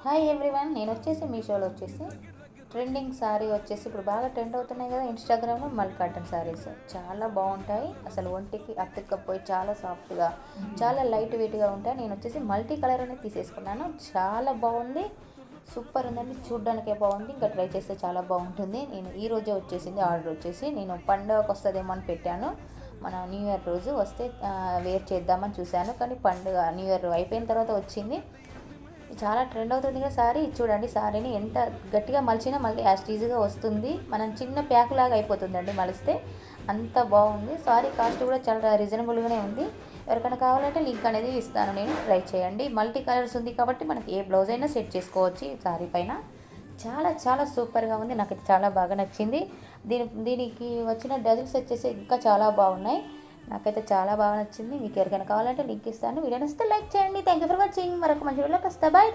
Hi everyone, నేను వచ్చేసి మీషోలో వచ్చేసి ట్రెండింగ్ శారీ వచ్చేసి ఇప్పుడు బాగా ట్రెండ్ అవుతున్నాయి కదా ఇన్స్టాగ్రామ్లో. మల్ కాటన్ శారీస్ చాలా బాగుంటాయి. అసలు ఒంటికి అతుక్కపోయి చాలా సాఫ్ట్గా, చాలా లైట్ వెయిట్గా ఉంటాయి. నేను వచ్చేసి మల్టీ కలర్ అనేది తీసేసుకున్నాను. చాలా బాగుంది, సూపర్ ఉందండి. చూడ్డానికే బాగుంది, ఇంకా ట్రై చేస్తే చాలా బాగుంటుంది. నేను ఈ రోజే వచ్చేసింది ఆర్డర్ వచ్చేసి. నేను పండుగకు వస్తుందేమో అని పెట్టాను. మన న్యూ ఇయర్ రోజు వస్తే వేర్ చేద్దామని చూశాను, కానీ పండుగ న్యూ ఇయర్ అయిపోయిన తర్వాత వచ్చింది. చాలా ట్రెండ్ అవుతుంది కదా సారీ. చూడండి, సారీని ఎంత గట్టిగా మలిచినా మళ్ళీ యాస్టీజ్గా వస్తుంది. మనం చిన్న ప్యాక్ లాగా అయిపోతుందండి మలిస్తే. అంత బాగుంది. సారీ కాస్ట్ కూడా చాలా రీజనబుల్గానే ఉంది. ఎవరికైనా కావాలంటే లింక్ అనేది ఇస్తాను, నేను ట్రై చేయండి. మల్టీ కలర్స్ ఉంది కాబట్టి మనకి ఏ బ్లౌజ్ అయినా సెట్ చేసుకోవచ్చు ఈ సారీ పైన. చాలా చాలా సూపర్గా ఉంది, నాకు చాలా బాగా నచ్చింది. దీనికి వచ్చిన డజల్స్ వచ్చేసి ఇంకా చాలా బాగున్నాయి. నాకైతే చాలా బాగా నచ్చింది. మీకు ఎవరికైనా కావాలంటే లింక్ ఇస్తాను. వీడియో నచ్చితే లైక్ చేయండి. Thank you for watching. మరొక మంచి వీడియోలోకి వస్తా. బాయ్.